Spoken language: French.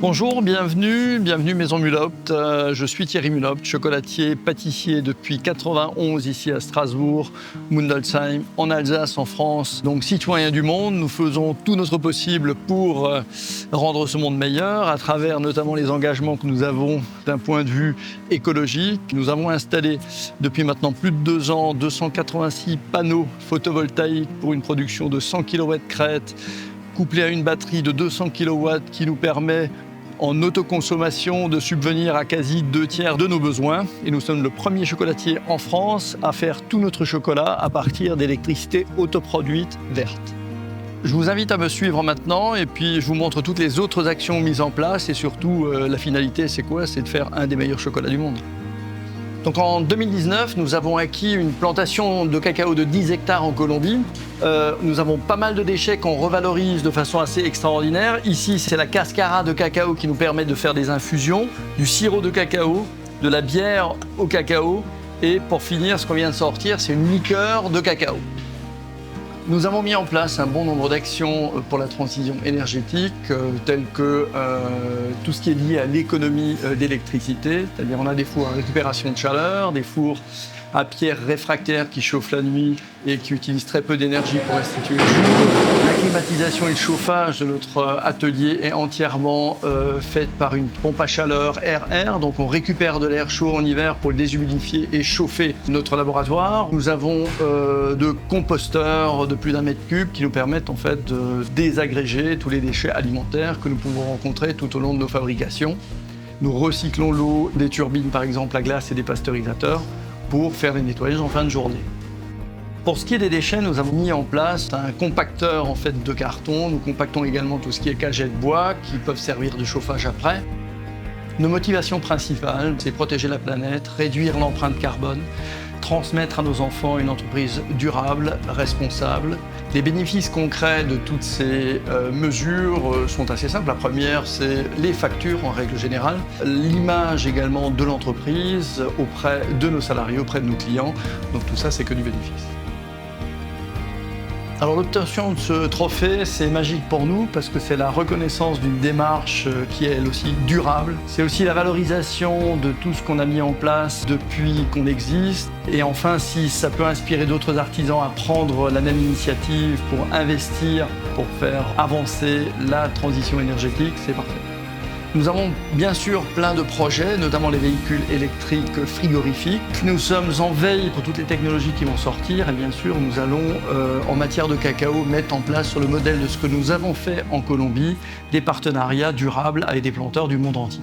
Bonjour, bienvenue Maison Mulhaupt. Je suis Thierry Mulhaupt, chocolatier, pâtissier depuis 91 ici à Strasbourg, Mundolsheim, en Alsace, en France. Donc citoyen du monde, nous faisons tout notre possible pour rendre ce monde meilleur à travers notamment les engagements que nous avons d'un point de vue écologique. Nous avons installé depuis maintenant plus de 2 ans 286 panneaux photovoltaïques pour une production de 100 kW crête, couplé à une batterie de 200 kW qui nous permet en autoconsommation de subvenir à quasi 2/3 de nos besoins. Et nous sommes le premier chocolatier en France à faire tout notre chocolat à partir d'électricité autoproduite verte. Je vous invite à me suivre maintenant et puis je vous montre toutes les autres actions mises en place et surtout la finalité c'est quoi? C'est de faire un des meilleurs chocolats du monde. Donc en 2019, nous avons acquis une plantation de cacao de 10 hectares en Colombie. Nous avons pas mal de déchets qu'on revalorise de façon assez extraordinaire. Ici, c'est la cascara de cacao qui nous permet de faire des infusions, du sirop de cacao, de la bière au cacao. Et pour finir, ce qu'on vient de sortir, c'est une liqueur de cacao. Nous avons mis en place un bon nombre d'actions pour la transition énergétique, telles que tout ce qui est lié à l'économie d'électricité, c'est-à-dire on a des fours à récupération de chaleur, des fours à pierre réfractaire qui chauffent la nuit et qui utilisent très peu d'énergie pour restituer le jour. La climatisation et le chauffage de notre atelier est entièrement fait par une pompe à chaleur air-air, donc on récupère de l'air chaud en hiver pour le déshumidifier et chauffer notre laboratoire. Nous avons de composteurs de plus d'1 mètre cube qui nous permettent en fait de désagréger tous les déchets alimentaires que nous pouvons rencontrer tout au long de nos fabrications. Nous recyclons l'eau des turbines par exemple à glace et des pasteurisateurs pour faire les nettoyages en fin de journée. Pour ce qui est des déchets, nous avons mis en place un compacteur en fait de carton. Nous compactons également tout ce qui est cagettes bois qui peuvent servir de chauffage après. Nos motivations principales, c'est protéger la planète, réduire l'empreinte carbone, transmettre à nos enfants une entreprise durable, responsable. Les bénéfices concrets de toutes ces mesures sont assez simples. La première, c'est les factures en règle générale, l'image également de l'entreprise auprès de nos salariés, auprès de nos clients. Donc tout ça, c'est que du bénéfice. Alors l'obtention de ce trophée, c'est magique pour nous parce que c'est la reconnaissance d'une démarche qui est elle aussi durable. C'est aussi la valorisation de tout ce qu'on a mis en place depuis qu'on existe. Et enfin, si ça peut inspirer d'autres artisans à prendre la même initiative pour investir, pour faire avancer la transition énergétique, c'est parfait. Nous avons bien sûr plein de projets, notamment les véhicules électriques frigorifiques. Nous sommes en veille pour toutes les technologies qui vont sortir et bien sûr nous allons en matière de cacao mettre en place sur le modèle de ce que nous avons fait en Colombie des partenariats durables avec des planteurs du monde entier.